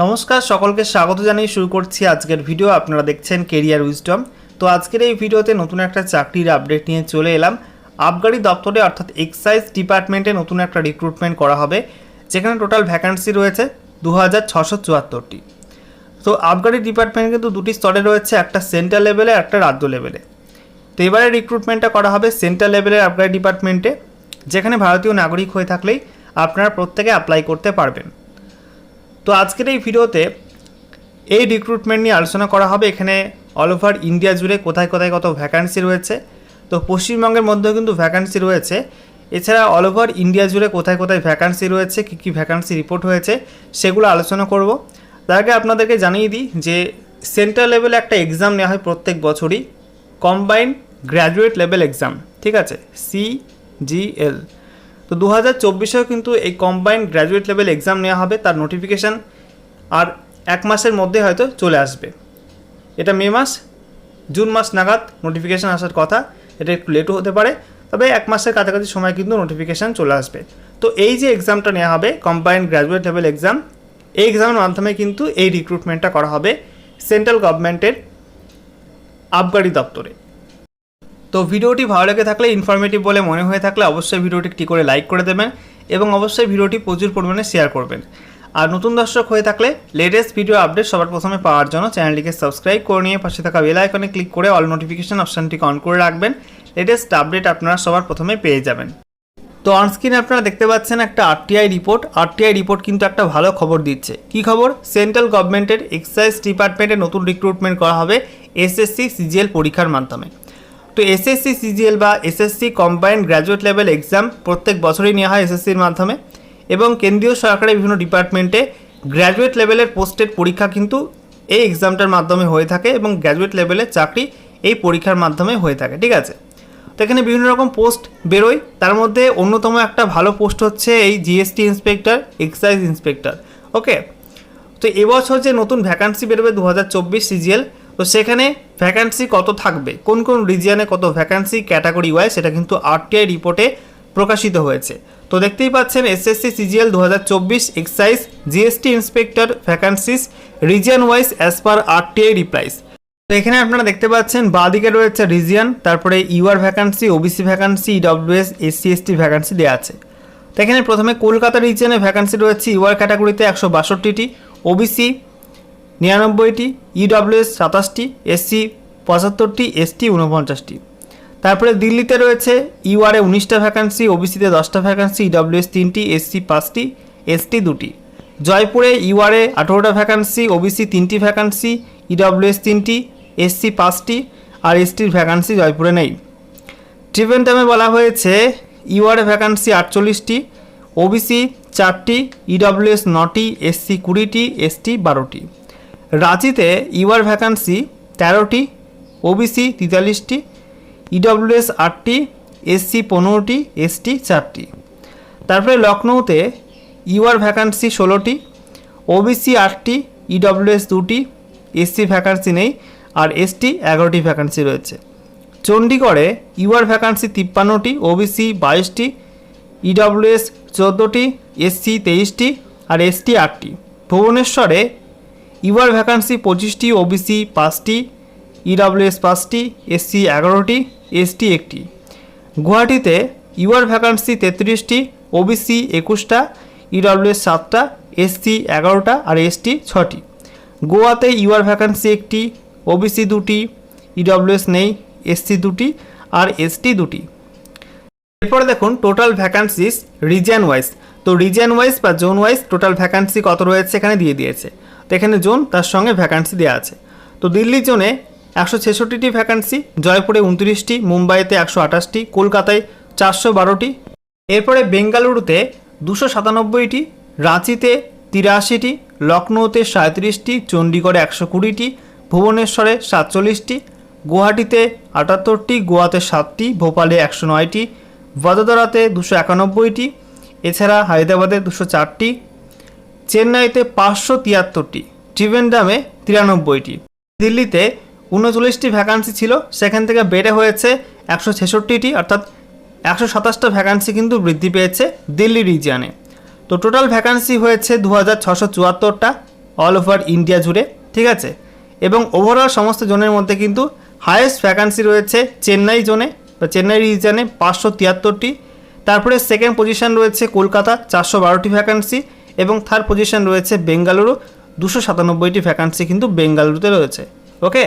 নমস্কার, সকলকে স্বাগত জানিয়ে শুরু করছি আজকের ভিডিও। আপনারা দেখছেন কেরিয়ার উইজডম। তো আজকের এই ভিডিওতে নতুন একটা চাকরির আপডেট নিয়ে চলে এলাম। আবগারি দপ্তরে অর্থাৎ এক্সাইজ ডিপার্টমেন্টে নতুন একটা রিক্রুটমেন্ট করা হবে, যেখানে টোটাল ভ্যাকান্সি রয়েছে 2674টি। তো আবগারি ডিপার্টমেন্ট কিন্তু দুটি স্তরে রয়েছে, একটা সেন্ট্রাল লেভেলে, একটা রাজ্য লেভেলে। তো এবারে রিক্রুটমেন্টটা করা হবে সেন্ট্রাল লেভেলের আবগারি ডিপার্টমেন্টে, যেখানে ভারতীয় নাগরিক হয়ে থাকলেই আপনারা প্রত্যেকে অ্যাপ্লাই করতে পারবেন। তো আজকের এই ভিডিওতে এই রিক্রুটমেন্ট নিয়ে আলোচনা করা হবে। এখানে অল ওভার ইন্ডিয়া জুড়ে কোথায় কোথায় কত ভ্যাকান্সি রয়েছে, তো পশ্চিমবঙ্গের মধ্যেও কিন্তু ভ্যাকান্সি রয়েছে। এছাড়া অল ওভার ইন্ডিয়া জুড়ে কোথায় কোথায় ভ্যাকান্সি রয়েছে, কী কী ভ্যাকান্সি রিপোর্ট হয়েছে, সেগুলো আলোচনা করব। তার আগে আপনাদেরকে জানিয়ে দিই যে সেন্ট্রাল লেভেলে একটা এক্সাম নেওয়া হয় প্রত্যেক বছরই, কম্বাইন্ড গ্র্যাজুয়েট লেভেল এক্সাম, ঠিক আছে, CGL। তো 2024-এও কিন্তু এই কম্বাইন্ড গ্র্যাজুয়েট লেভেল এক্সাম নেওয়া হবে। তার নোটিফিকেশান আর এক মাসের মধ্যে হয়তো চলে আসবে। এটা মে মাস, জুন মাস নাগাদ নোটিফিকেশান আসার কথা। এটা একটু লেটও হতে পারে, তবে এক মাসের কাছাকাছি সময় কিন্তু নোটিফিকেশান চলে আসবে। তো এই যে এক্সামটা নেওয়া হবে কম্বাইন্ড গ্র্যাজুয়েট লেভেল এক্সাম, এই এক্সামের মাধ্যমে কিন্তু এই রিক্রুটমেন্টটা করা হবে সেন্ট্রাল গভর্নমেন্টের আবগারি দপ্তরে। তো ভিডিওটি ভালো লেগে থাকলে, ইনফরমেটিভ বলে মনে হয়ে থাকলে অবশ্যই ভিডিওটি একটি করে লাইক করে দেবেন এবং অবশ্যই ভিডিওটি প্রচুর পরিমাণে শেয়ার করবেন। আর নতুন দর্শক হয়ে থাকলে লেটেস্ট ভিডিও আপডেট সবার প্রথমে পাওয়ার জন্য চ্যানেলটিকে সাবস্ক্রাইব করে নিয়ে পাশে থাকা বেল আইকনে ক্লিক করে অল নোটিফিকেশন অপশানটিকে অন করে রাখবেন। লেটেস্ট আপডেট আপনারা সবার প্রথমে পেয়ে যাবেন। তো অনস্ক্রিনে আপনারা দেখতে পাচ্ছেন একটা আরটিআই রিপোর্ট। আরটিআই রিপোর্ট কিন্তু একটা ভালো খবর দিচ্ছে। কি খবর? সেন্ট্রাল গভর্নমেন্টের এক্সাইজ ডিপার্টমেন্টে নতুন রিক্রুটমেন্ট করা হবে SSC CGL পরীক্ষার মাধ্যমে। তো SSC CGL বা SSC combined graduate level exam প্রত্যেক বছরই নেওয়া হয় SSCর মাধ্যমে, এবং কেন্দ্রীয় সরকারের বিভিন্ন ডিপার্টমেন্টে গ্র্যাজুয়েট লেভেলের পোস্টের পরীক্ষা কিন্তু এই এক্সামটার মাধ্যমে হয়ে থাকে, এবং গ্র্যাজুয়েট লেভেলের চাকরি এই পরীক্ষার মাধ্যমে হয়ে থাকে, ঠিক আছে। তো এখানে বিভিন্ন রকম পোস্ট বেরোয়, তার মধ্যে অন্যতম একটা ভালো পোস্ট হচ্ছে এই GST ইন্সপেক্টর, এক্সাইজ ইন্সপেক্টর। ওকে, তো এবছর যে নতুন ভ্যাকান্সি বেরোবে 2024 CGL, তো সেখানে ভ্যাকান্সি কত থাকবে, কোন কোন রিজিয়নে কত ভ্যাকান্সি ক্যাটাগরি ওয়াইজ, সেটা কিন্তু আরটিআই রিপোর্টে প্রকাশিত হয়েছে। তো দেখতেই পাচ্ছেন SSC CGL 2024 excise GST inspector vacancies region wise as per RTI replies. তো এখানে আপনারা দেখতে পাচ্ছেন বাঁদিকে রয়েছে রিজিয়ন, তারপরে UR vacancy, OBC vacancy, EWS, SC ST vacancy দেওয়া আছে। তো এখানে প্রথমে কলকাতা রিজিয়নে ভ্যাকান্সি রয়েছে UR ক্যাটাগরিতে 162টি, OBC 99টি, EWS 27টি, SC 75টি, ST 49টি। তারপরে দিল্লিতে রয়েছে UR-এ 19টা ভ্যাকান্সি, OBC-তে 10টা ভ্যাকান্সি, EWS 3টি, SC 5টি, ST 2টি। জয়পুরে UR-এ 18টা ভ্যাকান্সি, OBC 3টি ভ্যাকান্সি, EWS 3টি, SC 5টি, আর STর ভ্যাকান্সি জয়পুরে নেই। ট্রিভেন্ডামে বলা হয়েছে UR-এ ভ্যাকান্সি 48টি, OBC 4টি, EWS 9টি, SC 20টি, ST 12টি। রাঁচিতে UR ভ্যাকান্সি 13টি, OBC 43টি, EWS 8টি, SC 15টি, ST 4টি। তারপরে লখনৌতে UR ভ্যাকান্সি 16টি, OBC 8টি, EWS 2টি, SC ভ্যাকান্সি নেই, আর ST 11টি ভ্যাকান্সি রয়েছে। চণ্ডীগড়ে UR ভ্যাকান্সি 53টি, OBC 22টি, EWS 14টি, SC 23টি, আর ST 8টি। ভুবনেশ্বরে UR ভ্যাকান্সি 25টি, OBC 5টি, EWS 5টি, SC 11টি, ST 1টি। গুয়াহাটিতে UR ভ্যাকান্সি 33টি, OBC 21টা, EWS 7টা, SC 11টা, আর ST 6টি। গোয়াতে UR ভ্যাকান্সি 1টি, OBC 2টি, EWS নেই, SC 2টি, আর ST 2টি। এরপরে দেখুন টোটাল ভ্যাকান্সিস রিজিয়ন ওয়াইজ। তো রিজিয়ন ওয়াইজ বা জোন ওয়াইজ টোটাল ভ্যাকান্সি কত রয়েছে এখানে দিয়ে দিয়েছে। তো এখানে জোন, তার সঙ্গে ভ্যাকান্সি দেওয়া আছে। তো দিল্লি জোনে 166টি ভ্যাকান্সি, জয়পুরে 29টি, মুম্বাইতে 128টি, কলকাতায় 412টি। এরপরে বেঙ্গালুরুতে 297টি, রাঁচিতে 83টি, লখনৌতে 37টি, চণ্ডীগড়ে 120টি, ভুবনেশ্বরে 47টি, গুয়াহাটিতে 78টি, গোয়াতে 7টি, ভোপালে 109টি, বদোদরাতে 291টি, এছাড়া হায়দ্রাবাদে 204টি, চেন্নাইতে 573টি, ট্রিভেন্ডামে 93টি। দিল্লিতে 39টি ভ্যাকান্সি ছিল, সেখান থেকে বেড়ে হয়েছে 166টি, অর্থাৎ 127টা ভ্যাকান্সি কিন্তু বৃদ্ধি পেয়েছে দিল্লি রিজিয়নে। তো টোটাল ভ্যাকান্সি হয়েছে 2674টা, অল ওভার ইন্ডিয়া জুড়ে, ঠিক আছে। এবং ওভারঅল সমস্ত জোনের মধ্যে কিন্তু হায়েস্ট ভ্যাকান্সি রয়েছে চেন্নাই জোনে বা চেন্নাই রিজনে 573টি। তারপরে সেকেন্ড পজিশন রয়েছে কলকাতা 412টি ভ্যাকান্সি, এবং থার্ড পজিশন রয়েছে বেঙ্গালুরু 297টি ভ্যাকান্সি কিন্তু বেঙ্গালুরুতে রয়েছে। ওকে।